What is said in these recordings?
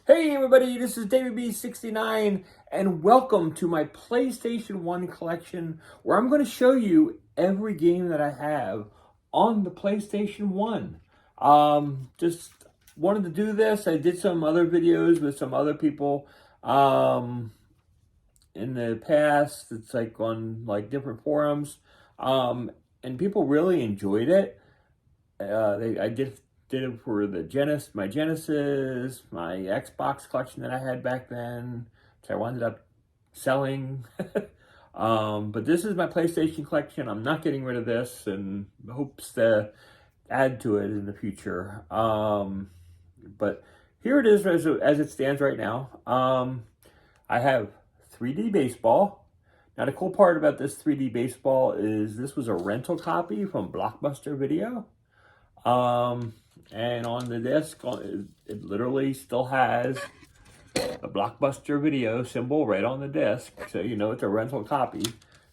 Hey everybody, this is David B69 and welcome to my PlayStation 1 collection where I'm going to show you every game that I have on the PlayStation 1. Just wanted to do this. I did some other videos with some other people in the past. It's like on like different forums and people really enjoyed it. I did it for the my Genesis, my Xbox collection that I had back then, which I wound up selling. But this is my PlayStation collection. I'm not getting rid of this, and hopes to add to it in the future. But here it is as it stands right now. I have 3D baseball. Now the cool part about this 3D baseball is this was a rental copy from Blockbuster Video. And on the disc, it literally still has a Blockbuster Video symbol right on the disc, so you know it's a rental copy.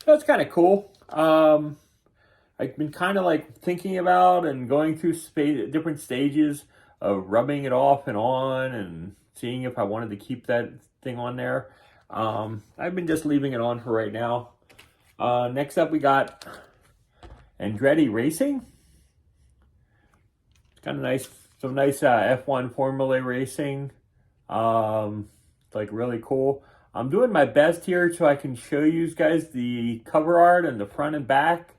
So it's kind of cool. I've been kind of like thinking about and going through different stages of rubbing it off and on and seeing if I wanted to keep that thing on there. I've been just leaving it on for right now. Next up we got Andretti Racing. Kind of nice, some nice F1 Formula racing. Like really cool. I'm doing my best here so I can show you guys the cover art and the front and back.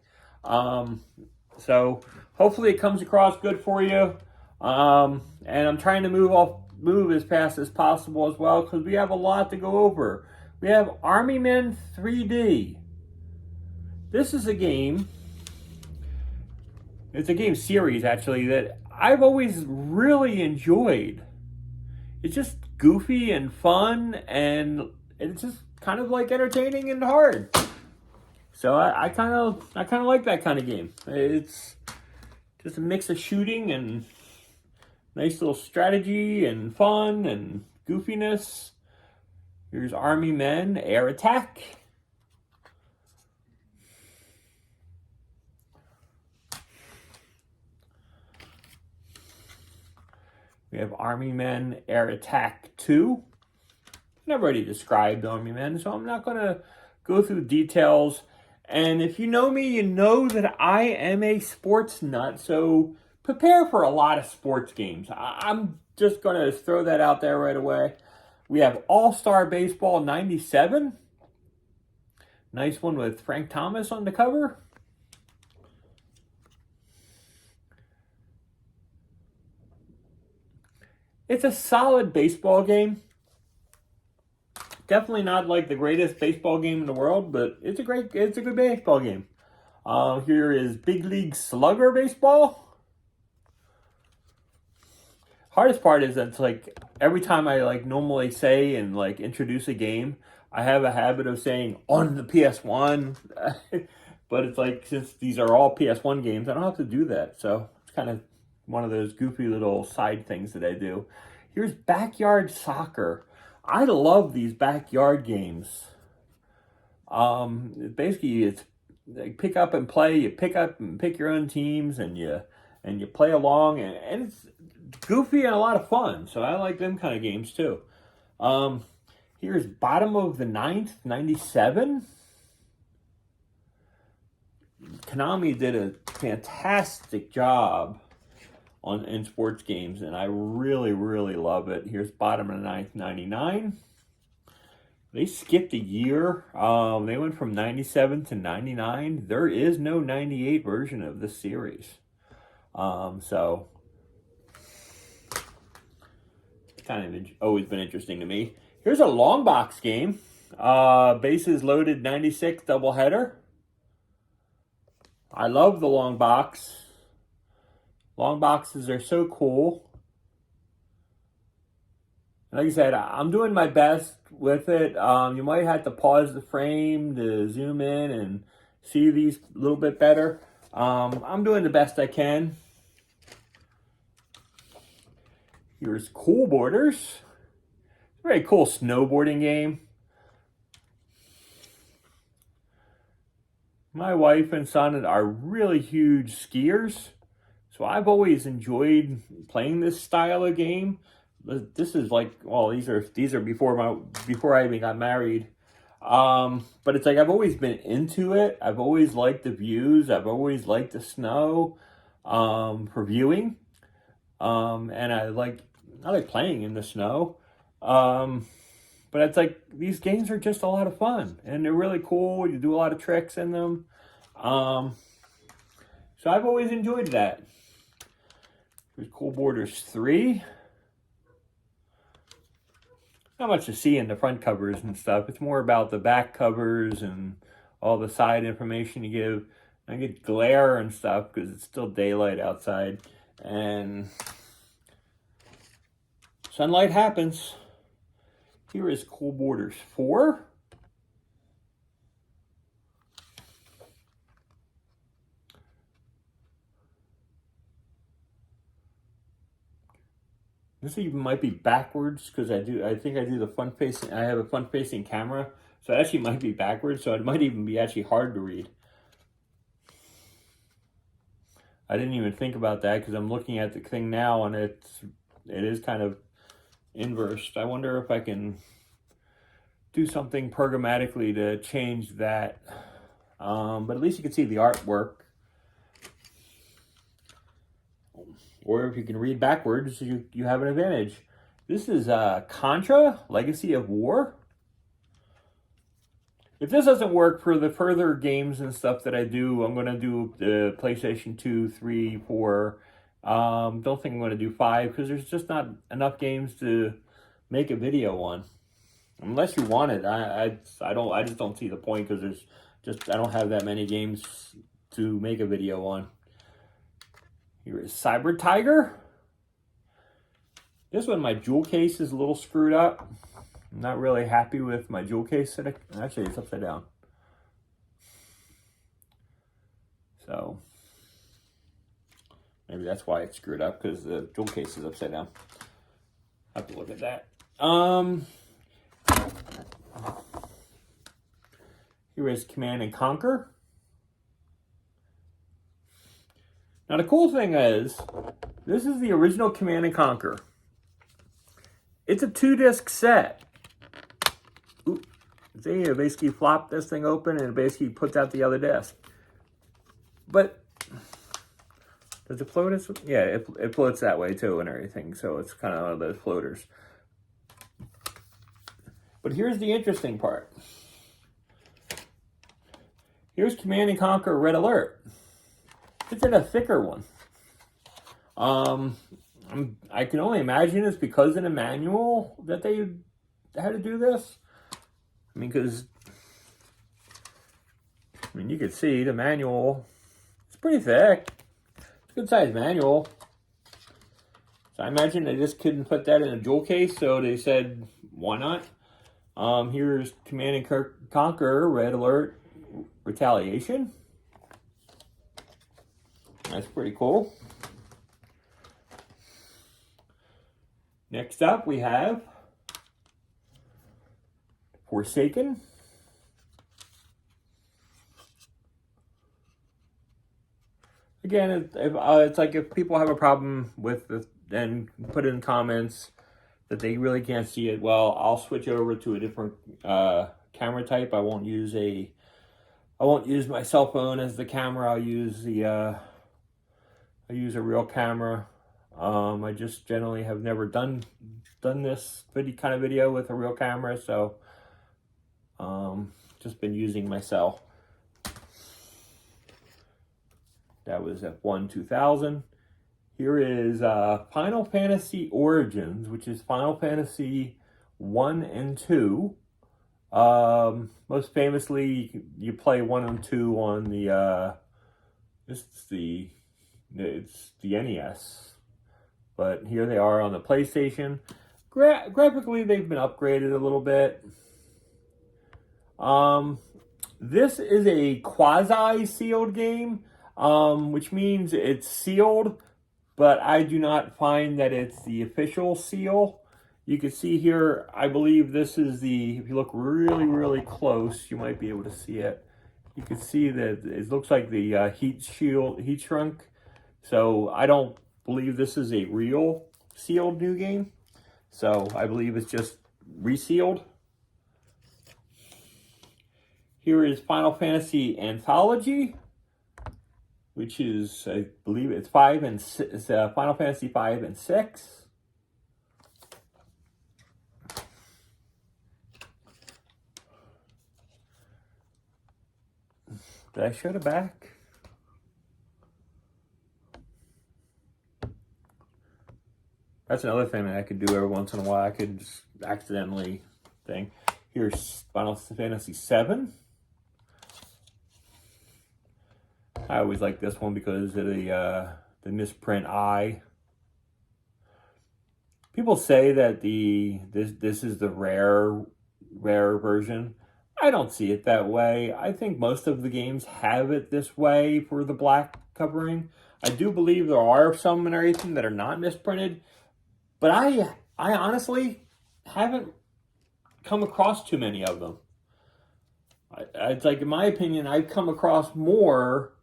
So hopefully it comes across good for you. And I'm trying to move as fast as possible as well because we have a lot to go over. We have Army Men 3D. This is a game. It's a game series actually that I've always really enjoyed. It's just goofy and fun, and it's just kind of like entertaining and hard. So I kind of like that kind of game. It's just a mix of shooting and nice little strategy and fun and goofiness. Here's Army Men Air Attack. We have Army Men Air Attack 2. I've already described Army Men, so I'm not going to go through details. And if you know me, you know that I am a sports nut, so prepare for a lot of sports games. I'm just going to throw that out there right away. We have All-Star Baseball 97. Nice one with Frank Thomas on the cover. It's a solid baseball game. Definitely not like the greatest baseball game in the world, but it's a good baseball game. Here is Big League Slugger Baseball. Hardest part is that it's like every time I like normally say and like introduce a game, I have a habit of saying on the PS1. But it's like since these are all PS1 games, I don't have to do that. So it's kind of one of those goofy little side things that I do. Here's Backyard Soccer. I love these backyard games. Basically, it's like pick up and play. You pick up and pick your own teams, and you play along, and it's goofy and a lot of fun. So I like them kind of games too. Here's Bottom of the Ninth, 97. Konami did a fantastic job in sports games, and I really, really love it. Here's Bottom of the Ninth, 99. They skipped a year. They went from 97 to 99. There is no 98 version of this series. So it's kind of always been interesting to me. Here's a long box game. Bases Loaded 96 doubleheader. I love the long box. Long boxes are so cool. Like I said, I'm doing my best with it. You might have to pause the frame to zoom in and see these a little bit better. I'm doing the best I can. Here's Cool Borders. Very cool snowboarding game. My wife and son are really huge skiers. So I've always enjoyed playing this style of game. this is like, well, these are before I even got married. But it's like I've always been into it. I've always liked the views. I've always liked the snow, for viewing. And I like playing in the snow. But it's like these games are just a lot of fun and they're really cool. You do a lot of tricks in them. So I've always enjoyed that. There's Cool Borders 3. Not much to see in the front covers and stuff. It's more about the back covers and all the side information you give. I get glare and stuff because it's still daylight outside. And sunlight happens. Here is Cool Borders 4. This even might be backwards because I think I do the front facing. I have a front facing camera, so it actually might be backwards. So it might even be actually hard to read. I didn't even think about that because I'm looking at the thing now and it is kind of inversed. I wonder if I can do something programmatically to change that. But at least you can see the artwork. Or if you can read backwards, you have an advantage. This is Contra, Legacy of War. If this doesn't work for the further games and stuff that I do, I'm going to do the PlayStation 2, 3, 4. Don't think I'm going to do 5 because there's just not enough games to make a video on. Unless you want it, I just don't see the point because I don't have that many games to make a video on. Here is Cyber Tiger. This one, my jewel case is a little screwed up. I'm not really happy with my jewel case. Actually, it's upside down. So, maybe that's why it's screwed up, because the jewel case is upside down. I have to look at that. Here is Command and Conquer. Now the cool thing is, this is the original Command and Conquer. It's a 2-disc set. Ooh, see, you basically flop this thing open and it basically puts out the other disc. But does it float? Yeah, it floats that way too and everything. So it's kind of one of those floaters. But here's the interesting part. Here's Command and Conquer Red Alert. It's in a thicker one. I can only imagine it's because in the manual that they had to do this. I mean, because you could see the manual. It's pretty thick. It's a good sized manual. So I imagine they just couldn't put that in a jewel case, so they said, why not? Here's Command and Conquer Red Alert Retaliation. That's pretty cool. Next up, we have Forsaken. Again, it's like if people have a problem with this, then put in comments that they really can't see it. Well, I'll switch over to a different camera type. I won't use my cell phone as the camera. I'll use I use a real camera. I just generally have never done this kind of video with a real camera, so just been using my cell. That was F1 2000. Here is Final Fantasy Origins, which is Final Fantasy 1 and 2. Most famously, you play 1 and 2 on the it's the NES, but here they are on the PlayStation. Graphically, they've been upgraded a little bit. This is a quasi-sealed game, which means it's sealed, but I do not find that it's the official seal. You can see here, I believe this is if you look really, really close, you might be able to see it. You can see that it looks like the heat shrunk. So I don't believe this is a real sealed new game. So I believe it's just resealed. Here is Final Fantasy Anthology, which is, I believe it's Final Fantasy 5 and 6. Did I show the back? That's another thing that I could do every once in a while. I could just accidentally thing. Here's Final Fantasy 7. I always like this one because of the misprint I. People say that this is the rare version. I don't see it that way. I think most of the games have it this way for the black covering. I do believe there are some and everything that are not misprinted, but I honestly haven't come across too many of them. It's like, in my opinion, I've come across more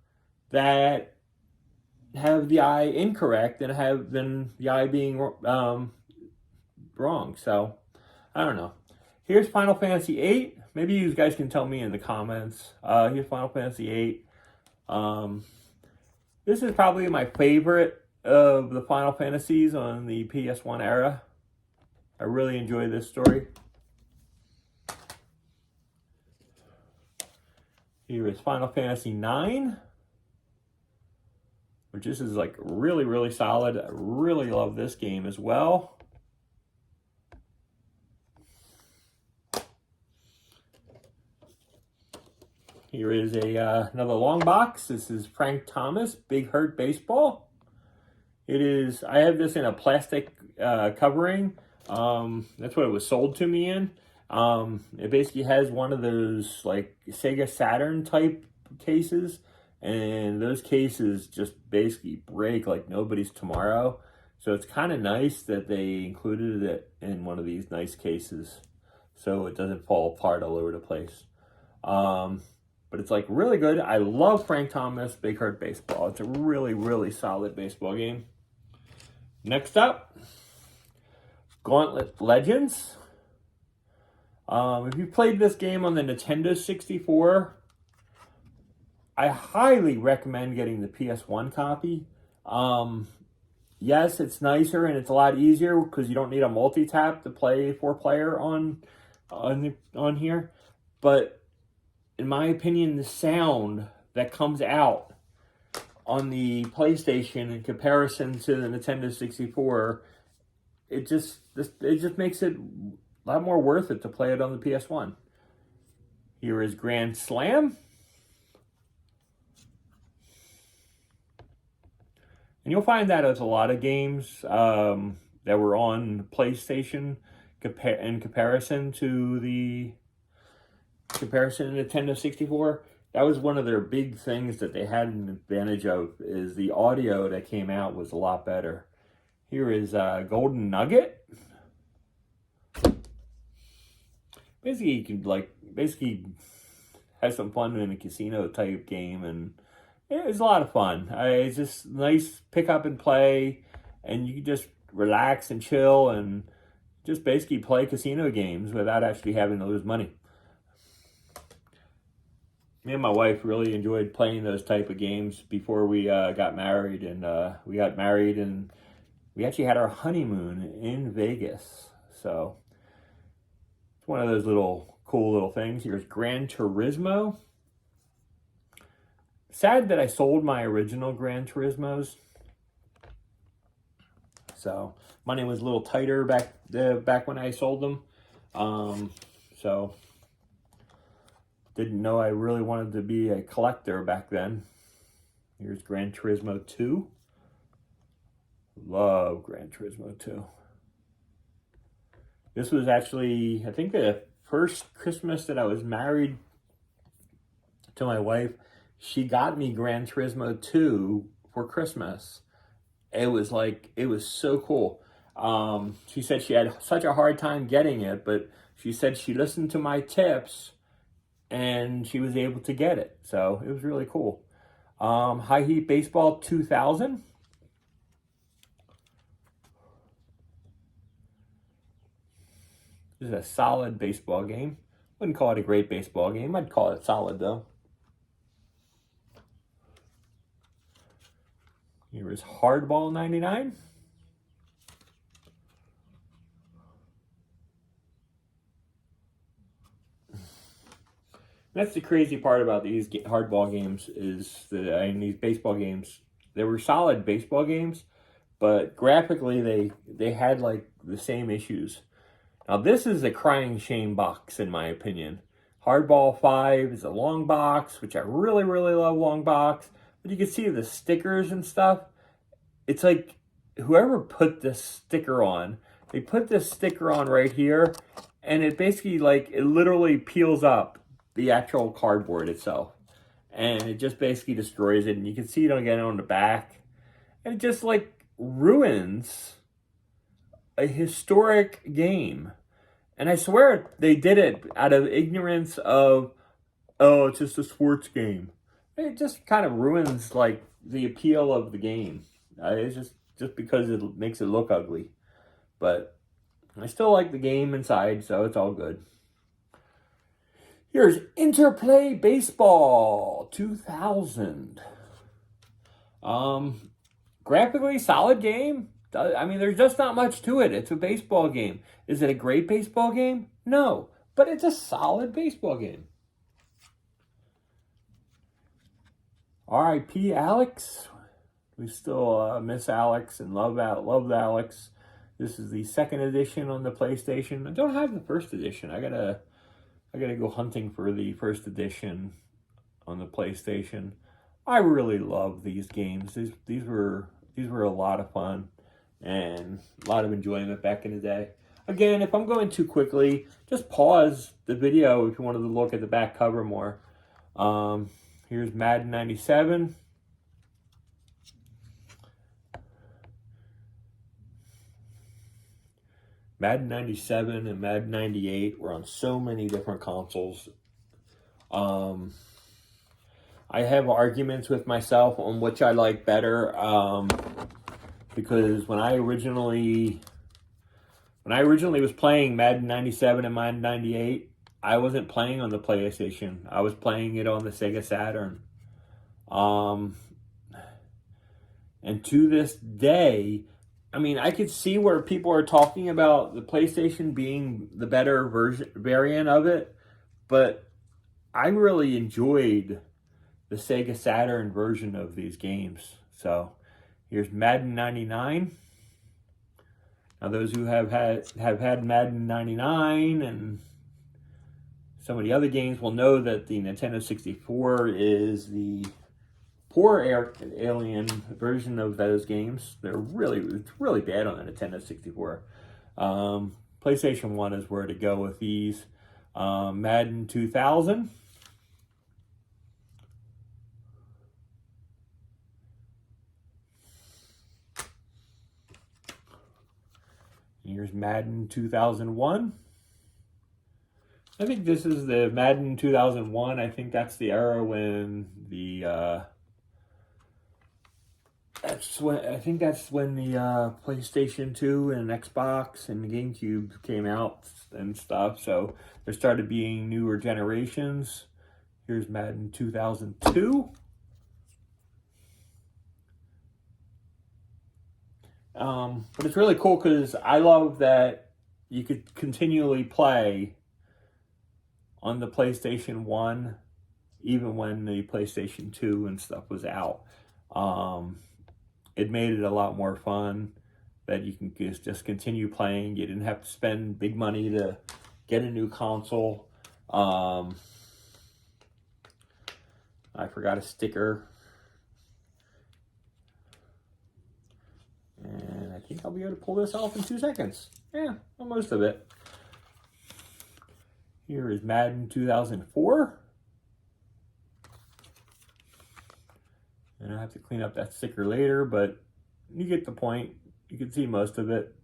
that have the I incorrect than the I being wrong. So I don't know. Here's Final Fantasy VIII. Maybe you guys can tell me in the comments. Here's Final Fantasy VIII. This is probably my favorite of the Final Fantasies on the PS1 era. I really enjoy this story. Here is Final Fantasy IX, which this is like really, really solid. I really love this game as well. Here is another long box. This is Frank Thomas, Big Hurt Baseball. It is, I have this in a plastic covering. That's what it was sold to me in. It basically has one of those like Sega Saturn type cases, and those cases just basically break like nobody's tomorrow. So it's kind of nice that they included it in one of these nice cases so it doesn't fall apart all over the place. But it's like really good. I love Frank Thomas, Big Hurt Baseball. It's a really, really solid baseball game. Next up, Gauntlet Legends. If you played this game on the Nintendo 64, I highly recommend getting the PS1 copy. Yes, it's nicer and it's a lot easier because you don't need a multi-tap to play 4-player on here. But in my opinion, the sound that comes out on the PlayStation in comparison to the Nintendo 64, it just makes it a lot more worth it to play it on the PS1. Here is Grand Slam. And you'll find that as a lot of games that were on PlayStation in comparison to the Nintendo 64. That was one of their big things that they had an advantage of, is the audio that came out was a lot better. Here is Golden Nugget. Basically, you can have some fun in a casino type game, and it's a lot of fun. It's just nice pick up and play, and you can just relax and chill and just basically play casino games without actually having to lose money. Me and my wife really enjoyed playing those type of games before we got married, and we actually had our honeymoon in Vegas. So it's one of those cool little things. Here's Gran Turismo. Sad that I sold my original Gran Turismos. So money was a little tighter back when I sold them. So didn't know I really wanted to be a collector back then. Here's Gran Turismo 2. Love Gran Turismo 2. This was actually, I think, the first Christmas that I was married to my wife. She got me Gran Turismo 2 for Christmas. It was so cool. She said she had such a hard time getting it, but she said she listened to my tips and she was able to get it. So it was really cool. High Heat Baseball 2000. This is a solid baseball game. Wouldn't call it a great baseball game. I'd call it solid, though. Here is Hardball 99. That's the crazy part about these hardball games is that in these baseball games, they were solid baseball games, but graphically they had like the same issues. Now this is a crying shame box in my opinion. Hardball 5 is a long box, which I really love long box, but you can see the stickers and stuff. It's like whoever put this sticker on, they put this sticker on right here, and it basically like it literally peels up the actual cardboard itself, and it just basically destroys it. And you can see it again on the back, and it just like ruins a historic game. And I swear they did it out of ignorance of, oh, it's just a sports game. It just kind of ruins like the appeal of the game. It's just because it makes it look ugly. But I still like the game inside, so it's all good. Here's Interplay Baseball 2000. Graphically solid game. I mean, there's just not much to it. It's a baseball game. Is it a great baseball game? No, but it's a solid baseball game. R.I.P. Alex. We still miss Alex and love Alex. This is the second edition on the PlayStation. I don't have the first edition. I gotta go hunting for the first edition on the PlayStation. I really love these games. These were a lot of fun and a lot of enjoyment back in the day. Again, if I'm going too quickly, just pause the video if you wanted to look at the back cover more. Here's Madden 97. Madden 97 and Madden 98 were on so many different consoles. I have arguments with myself on which I like better, because when I originally was playing Madden 97 and Madden 98, I wasn't playing on the PlayStation. I was playing it on the Sega Saturn. And to this day, I mean, I could see where people are talking about the PlayStation being the better variant of it, but I really enjoyed the Sega Saturn version of these games. So here's Madden 99. Now those who have had Madden 99 and some of the other games will know that the Nintendo 64 is the poor alien version of those games. It's really bad on the Nintendo 64. PlayStation 1 is where to go with these. Madden 2000. Here's Madden 2001. I think this is the Madden 2001. I think that's the era when the that's when the PlayStation 2 and Xbox and the GameCube came out and stuff. So there started being newer generations. Here's Madden 2002. But it's really cool because I love that you could continually play on the PlayStation 1 even when the PlayStation 2 and stuff was out. It made it a lot more fun that you can just continue playing. You didn't have to spend big money to get a new console. I forgot a sticker. And I think I'll be able to pull this off in 2 seconds. Yeah, well, most of it. Here is Madden 2004. And I have to clean up that sticker later, but you get the point. You can see most of it.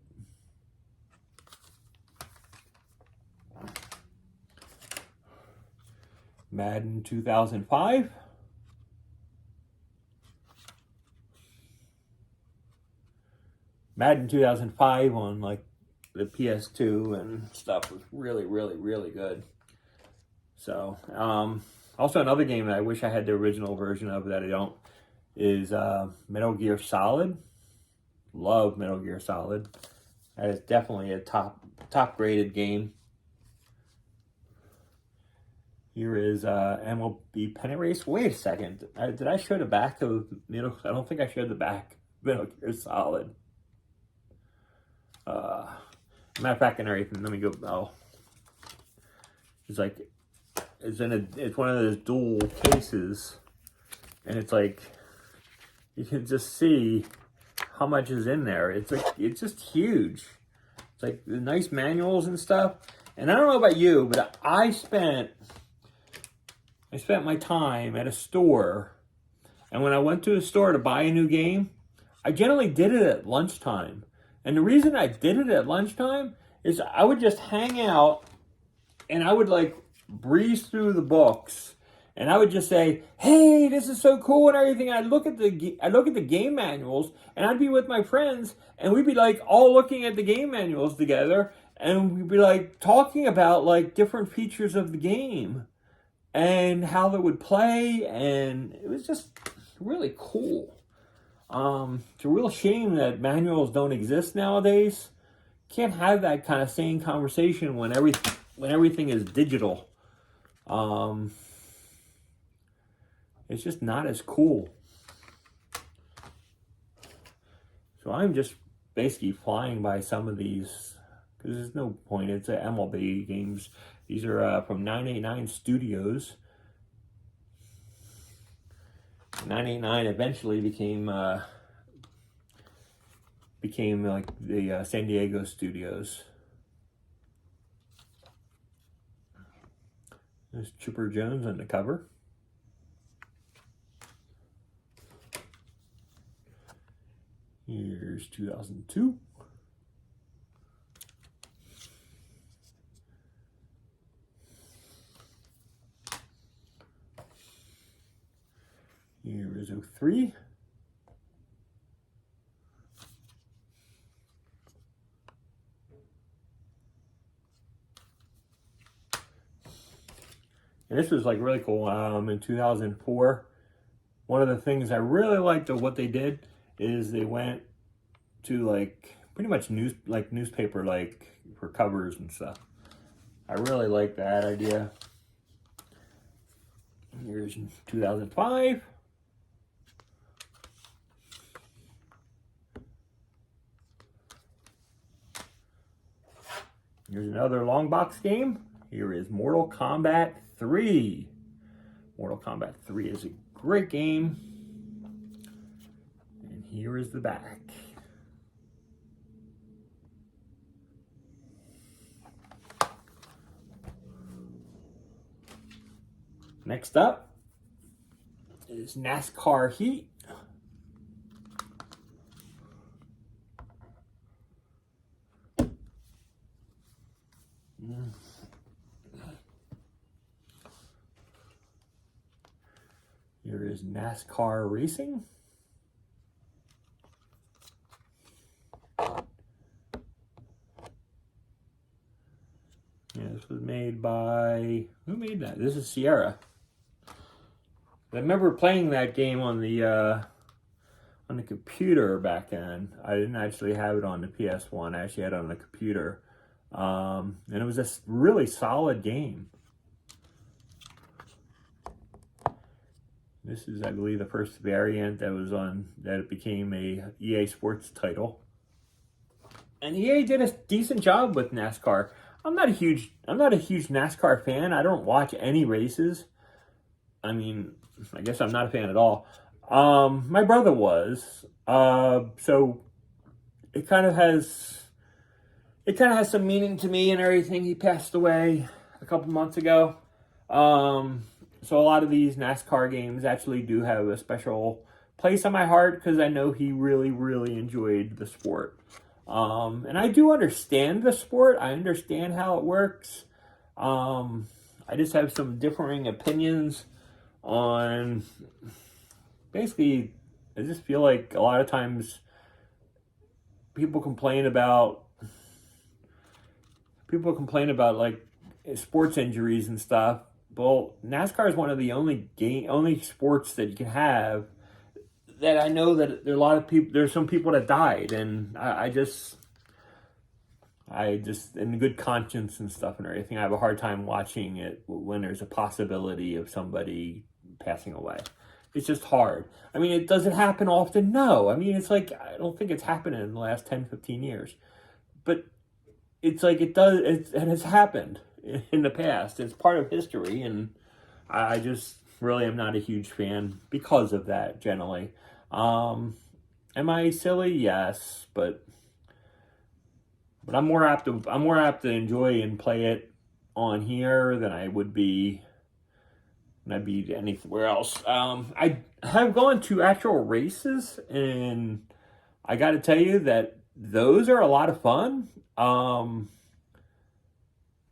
Madden 2005. Madden 2005 on like the PS2 and stuff was really, really, really good. So, also another game that I wish I had the original version of that I don't is Metal Gear Solid. Love Metal Gear Solid. That is definitely a top graded game. Here is MLB Pennant Race. Wait a second. Did I show the back of Metal? I don't think I showed the back of Metal Gear Solid. Matter of fact, and everything. Let me go. Oh, it's like it's one of those dual cases, and it's like you can just see how much is in there. It's just huge. It's like the nice manuals and stuff. And I don't know about you, but I spent my time at a store, and when I went to a store to buy a new game, I generally did it at lunchtime. And the reason I did it at lunchtime is I would just hang out and I would like breeze through the books and I would just say, "Hey, this is so cool" and everything. I'd look at the game manuals and I'd be with my friends and we'd be like all looking at the game manuals together and we'd be like talking about like different features of the game and how they would play, and it was just really cool. It's a real shame that manuals don't exist nowadays. Can't have that kind of same conversation when everything is digital. It's just not as cool. So I'm just basically flying by some of these because there's no point. It's a MLB games. These are from 989 Studios. 989 eventually became like the San Diego studios. There's Chipper Jones on the cover. Here's 2002. Here is 03. And this was like really cool. In 2004, one of the things I really liked of what they did is they went to like pretty much newspaper like for covers and stuff. I really like that idea. Here's 2005. Here's another long box game. Here is Mortal Kombat 3. Mortal Kombat 3 is a great game. And here is the back. Next up is NASCAR Heat. Here is NASCAR Racing. Yeah, this was made by, who made that? This is Sierra. I remember playing that game on the computer back then. I didn't actually have it on the PS1. I actually had it on the computer. And it was a really solid game. This is, I believe, the first variant that it became a EA Sports title. And EA did a decent job with NASCAR. I'm not a huge NASCAR fan. I don't watch any races. I mean, I guess I'm not a fan at all. My brother was. So it kind of has some meaning to me and everything. He passed away a couple months ago. So a lot of these NASCAR games actually do have a special place on my heart because I know he really, really enjoyed the sport. And I do understand the sport. I understand how it works. I just have some differing opinions on, basically, I just feel like a lot of times people complain about people complain about like sports injuries and stuff. Well, NASCAR is one of the only sports that you can have that I know that there are a lot of people. There's some people that died, and I just, in good conscience and stuff and everything, I have a hard time watching it when there's a possibility of somebody passing away. It's just hard. I mean, does it happen often? No. I mean, it's like, I don't think it's happened in the last 10, 15 years. But it's like it has happened in the past. It's part of history, and I just really am not a huge fan because of that, generally. Am I silly? Yes, but I'm more apt to enjoy and play it on here than I would be when I'd be anywhere else. I have gone to actual races, and I got to tell you that those are a lot of fun.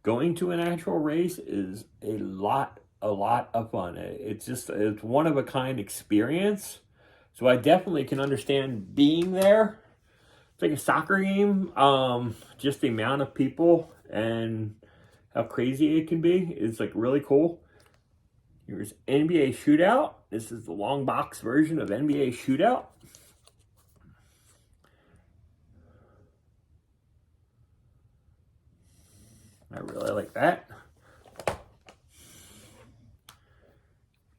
Going to an actual race is a lot of fun. It's one of a kind experience. So I definitely can understand being there. It's like a soccer game. Just the amount of people and how crazy it can be is like really cool. Here's NBA Shootout. This is the long box version of NBA Shootout. I really like that.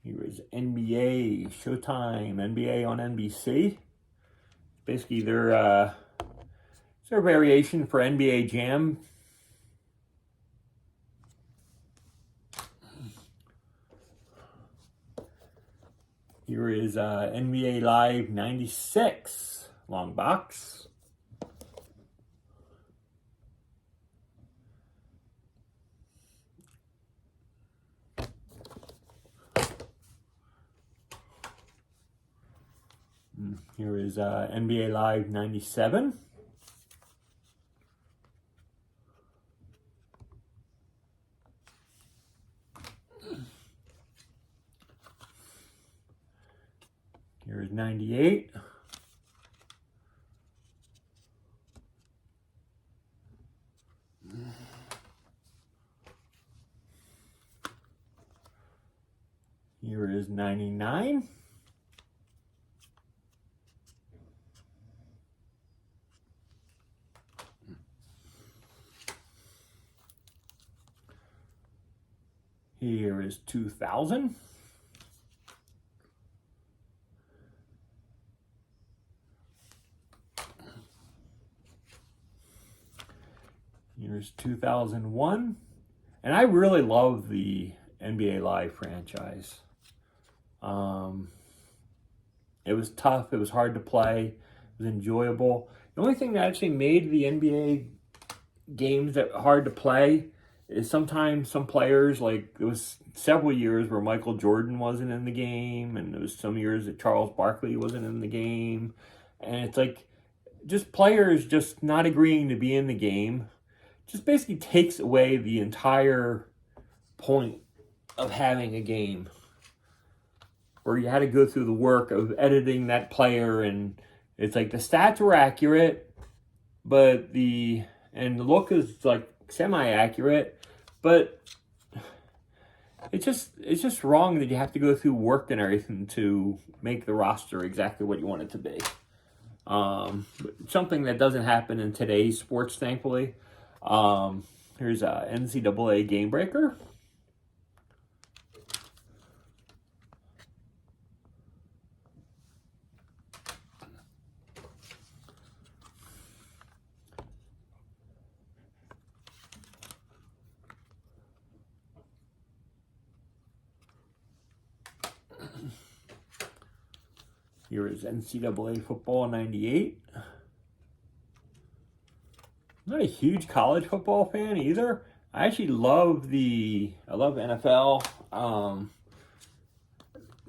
Here is NBA Showtime, NBA on NBC. Basically, their variation for NBA Jam. Here is NBA Live 96 long box. Here is NBA Live 97. Here is 98. Here is 99. Here is 2000. Here's 2001. And I really love the NBA Live franchise. It was tough. It was hard to play. It was enjoyable. The only thing that actually made the NBA games that hard to play is sometimes some players, like there was several years where Michael Jordan wasn't in the game, and there was some years that Charles Barkley wasn't in the game, and it's like just players just not agreeing to be in the game just basically takes away the entire point of having a game, where you had to go through the work of editing that player, and it's like the stats were accurate, but the look is like semi-accurate, but it's just wrong that you have to go through work and everything to make the roster exactly what you want it to be. Something that doesn't happen in today's sports, thankfully. Here's a NCAA Game Breaker. Here is NCAA Football 98. I'm not a huge college football fan either. I actually love NFL.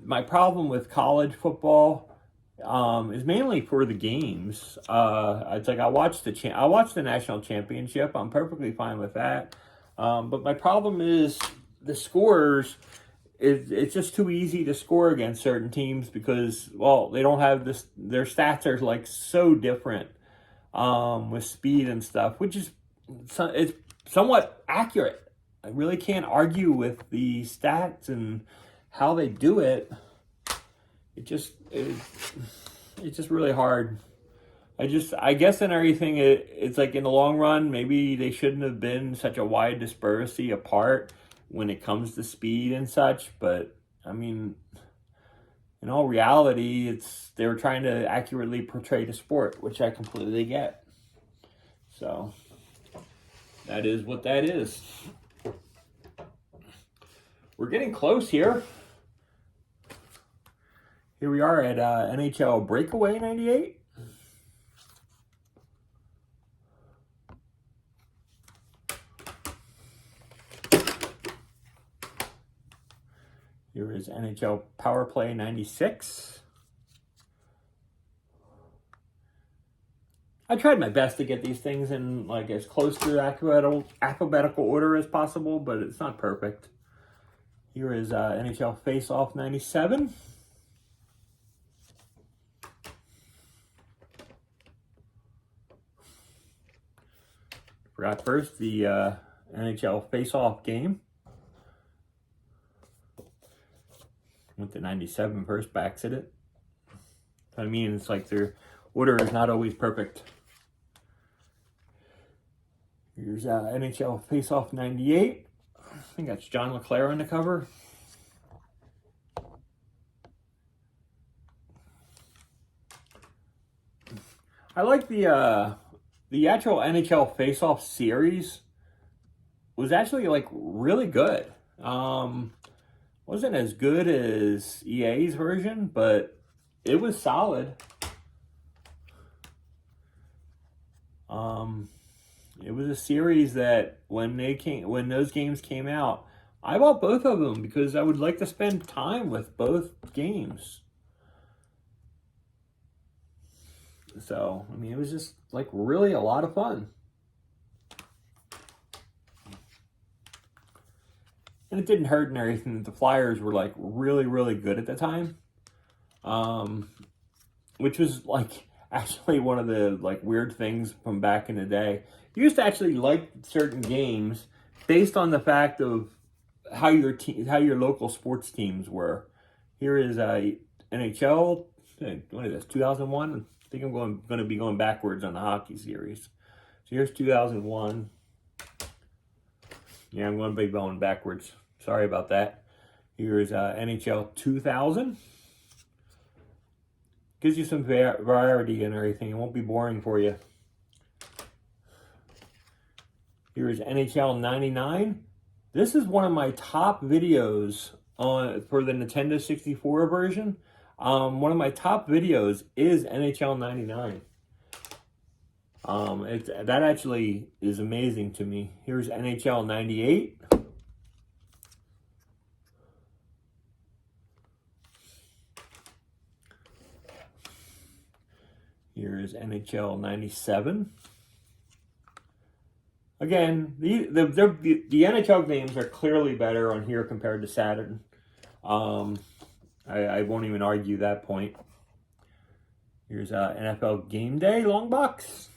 My problem with college football is mainly for the games. It's like I watched the national championship. I'm perfectly fine with that. But my problem is the scores. It's just too easy to score against certain teams because, well, they don't have this. Their stats are like so different with speed and stuff, which is it's somewhat accurate. I really can't argue with the stats and how they do it. It's just really hard. I guess in everything, it's like in the long run, maybe they shouldn't have been such a wide dispersity apart when it comes to speed and such. But I mean, in all reality, they were trying to accurately portray the sport, which I completely get. So that is what that is. We're getting close here. Here we are at NHL Breakaway 98. Here is NHL Power Play 96. I tried my best to get these things in like as close to alphabetical order as possible, but it's not perfect. Here is NHL Face Off 97. Forgot first the NHL Face Off game. Went to 97 first, backs at it. I mean, it's like their order is not always perfect. Here's NHL Face Off 98. I think that's John LeClaire on the cover. I like the actual NHL Face Off series was actually like really good. Wasn't as good as EA's version, but it was solid. It was a series that when those games came out, I bought both of them because I would like to spend time with both games. So, I mean, it was just like really a lot of fun. And it didn't hurt and everything that the Flyers were like really, really good at the time. Which was like actually one of the like weird things from back in the day. You used to actually like certain games based on the fact of how your local sports teams were. Here is NHL. What is this? 2001. I think I'm going to be going backwards on the hockey series. So here's 2001. Yeah, I'm going to be going backwards. Sorry about that. Here's NHL 2000. Gives you some variety and everything. It won't be boring for you. Here's NHL 99. This is one of my top videos for the Nintendo 64 version. One of my top videos is NHL 99. That actually is amazing to me. Here's NHL 98. Here is NHL 97. Again, the NHL games are clearly better on here compared to Saturn. I won't even argue that point. Here's NFL Game Day long box.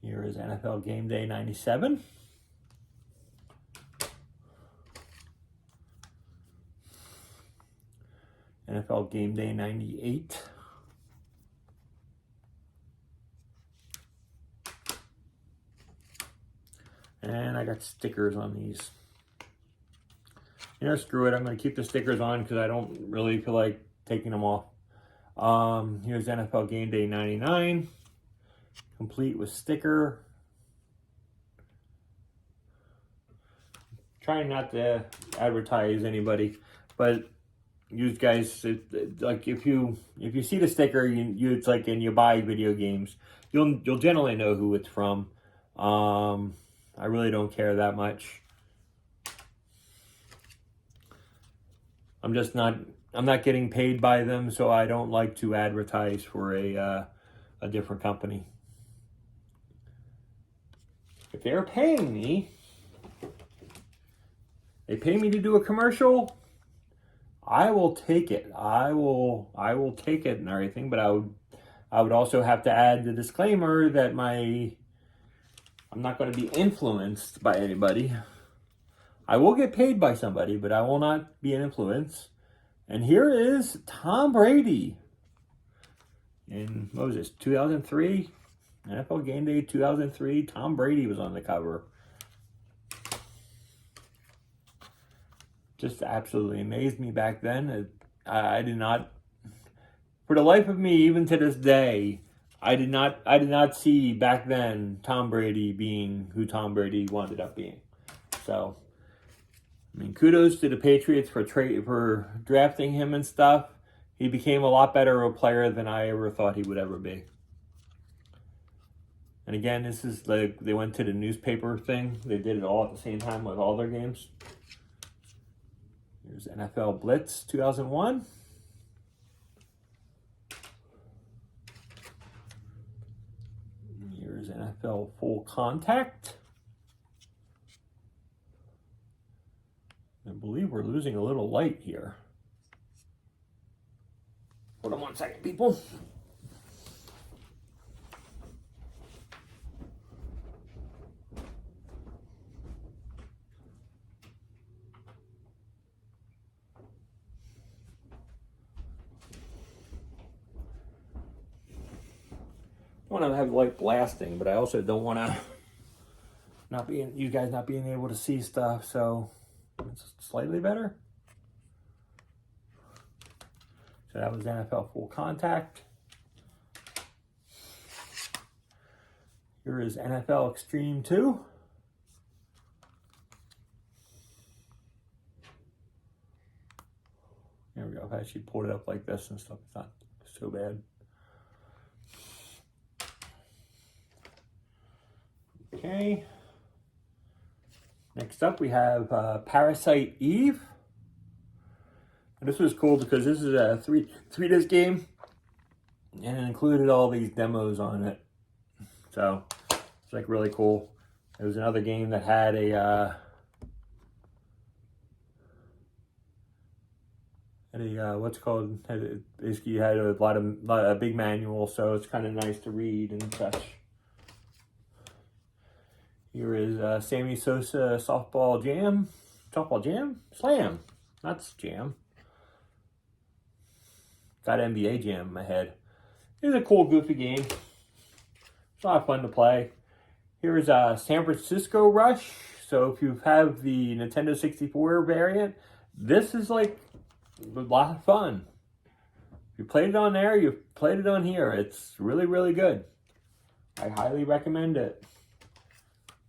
Here is NFL Game Day 97. NFL Game Day 98. And I got stickers on these. You know, screw it. I'm going to keep the stickers on because I don't really feel like taking them off. Here's NFL Game Day 99. Complete with sticker. Trying not to advertise anybody, but you guys, like if you see the sticker, it's like, and you buy video games, you'll generally know who it's from. I really don't care that much. I'm not getting paid by them, so I don't like to advertise for a different company. If they're paying me, they pay me to do a commercial, I will take it. I will take it and everything, but I would also have to add the disclaimer that I'm not going to be influenced by anybody. I will get paid by somebody, but I will not be an influence. And here is Tom Brady. In, what was this, 2003? NFL Game Day 2003. Tom Brady was on the cover. Just absolutely amazed me back then. I did not, for the life of me, even to this day, I did not see back then Tom Brady being who Tom Brady wound up being. So, I mean, kudos to the Patriots for drafting him and stuff. He became a lot better of a player than I ever thought he would ever be. And again, this is like they went to the newspaper thing. They did it all at the same time with all their games. Here's NFL Blitz 2001. Here's NFL Full Contact. I believe we're losing a little light here. Hold on 1 second, people. I want to have light blasting, but I also don't want to you guys not being able to see stuff, so it's slightly better. So that was NFL Full Contact. Here is NFL Extreme 2. There we go. If I actually pulled it up like this and stuff, it's not so bad. Okay. Next up, we have Parasite Eve. And this was cool because this is a three-disc game, and it included all these demos on it. So it's like really cool. It was another game that had what's called, basically you had a big manual, so it's kind of nice to read and such. Here is Sammy Sosa Softball Jam, Slam, not Jam. Got NBA Jam in my head. It was a cool, goofy game. It's a lot of fun to play. Here's San Francisco Rush. So if you have the Nintendo 64 variant, this is like a lot of fun. If you played it on there, you've played it on here. It's really, really good. I highly recommend it.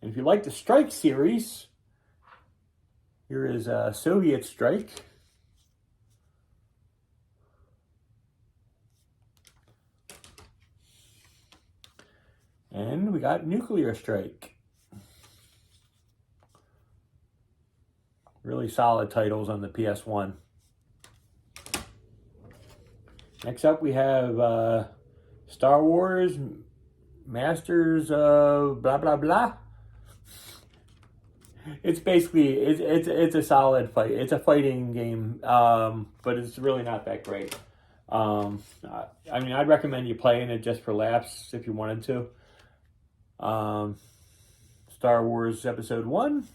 And if you like the Strike series, here is Soviet Strike. And we got Nuclear Strike. Really solid titles on the PS1. Next up we have Star Wars Masters of blah blah blah. It's basically it's a solid fight. It's a fighting game, but it's really not that great. I mean, I'd recommend you playing it just for laughs if you wanted to. Star Wars Episode 1.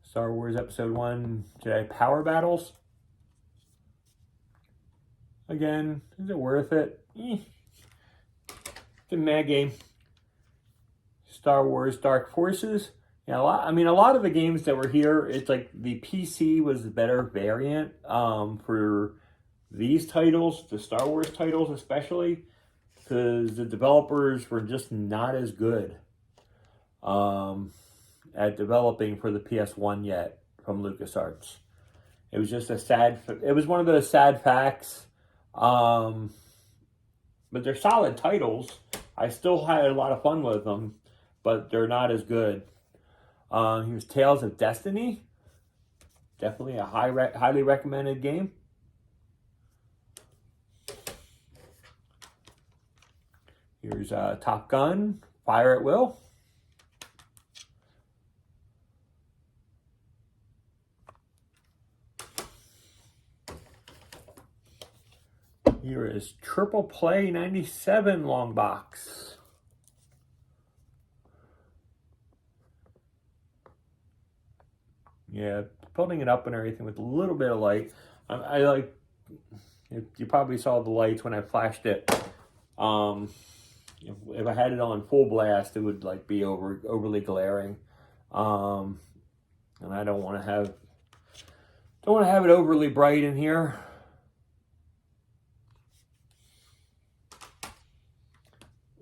Star Wars Episode 1 Jedi Power Battles. Again, is it worth it? It's a mad game. Star Wars Dark Forces. Yeah, a lot of the games that were here, it's like the PC was the better variant for these titles, the Star Wars titles especially, because the developers were just not as good at developing for the PS1 yet from LucasArts. It was just it was one of those sad facts. But they're solid titles. I still had a lot of fun with them, but they're not as good. Here's Tales of Destiny. Definitely a highly recommended game. Here's Top Gun, Fire at Will. Here is Triple Play 97 long box. Yeah, building it up and everything with a little bit of light. I like, you probably saw the lights when I flashed it. If I had it on full blast, it would like be overly glaring. And I don't want to have it overly bright in here.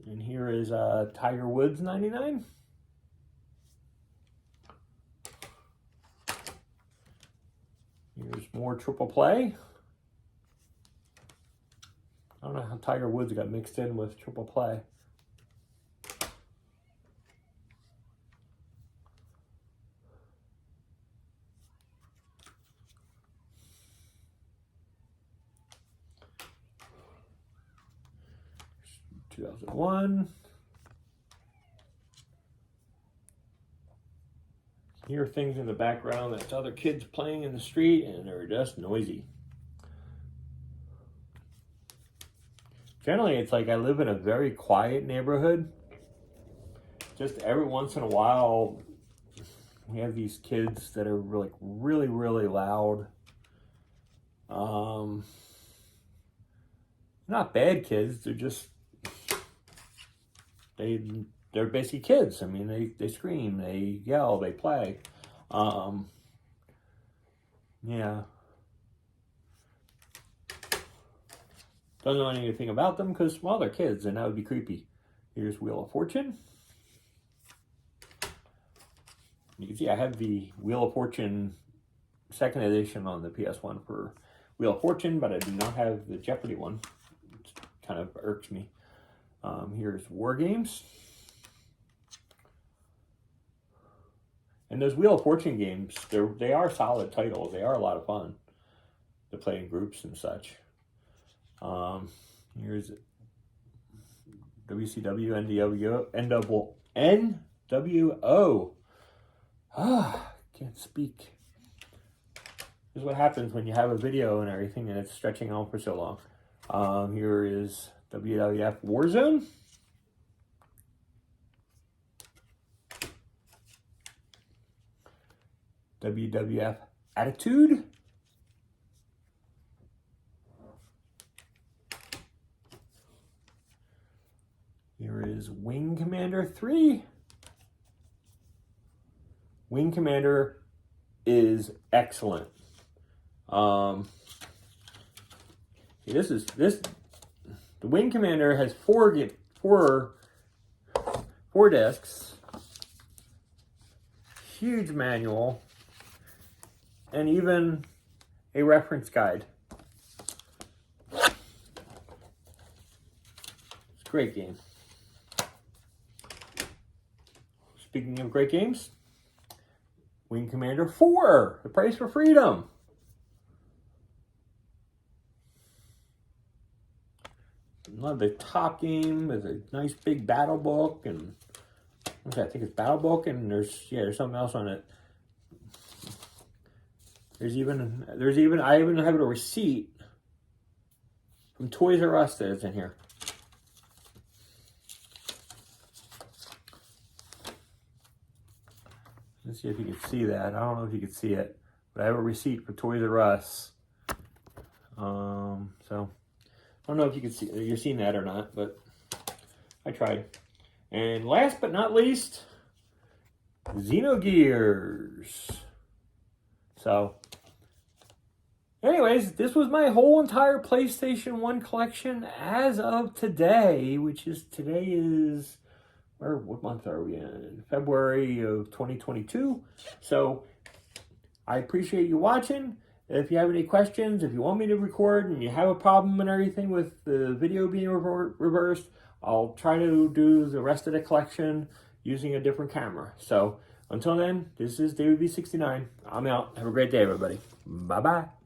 And here is Tiger Woods 99. Here's more Triple Play. I don't know how Tiger Woods got mixed in with Triple Play. Here's 2001. Hear things in the background. That's other kids playing in the street, and they're just noisy. Generally, it's like I live in a very quiet neighborhood. Just every once in a while, we have these kids that are like really, really loud. Not bad kids. They're just they're basically kids. I mean, they scream, they yell, they play. Yeah. Don't know anything about them because, well, they're kids and that would be creepy. Here's Wheel of Fortune. You can see I have the Wheel of Fortune 2nd edition on the PS1 for Wheel of Fortune, but I do not have the Jeopardy one. It kind of irks me. Here's War Games. And those Wheel of Fortune games, they are solid titles. They are a lot of fun to play in groups and such. Here's WCW, NWO. Can't speak. This is what happens when you have a video and everything and it's stretching on for so long. Here is WWF Warzone. WWF Attitude. Here is Wing Commander 3. Wing Commander is excellent. The Wing Commander has four discs, huge manual, and even a reference guide. It's a great game. Speaking of great games, Wing Commander 4, The Price for Freedom. Love the top game. There's a nice big battle book, and I think it's battle book, and there's something else on it. I even have a receipt from Toys R Us that is in here. Let's see if you can see that. I don't know if you can see it, but I have a receipt for Toys R Us. So I don't know if you can see, you're seeing that or not, but I tried. And last but not least, Xenogears. So, anyways, this was my whole entire PlayStation 1 collection as of today, today is, what month are we in? February of 2022. So, I appreciate you watching. If you have any questions, if you want me to record and you have a problem and everything with the video being reversed, I'll try to do the rest of the collection using a different camera. So, until then, this is David B69. I'm out. Have a great day, everybody. Bye-bye.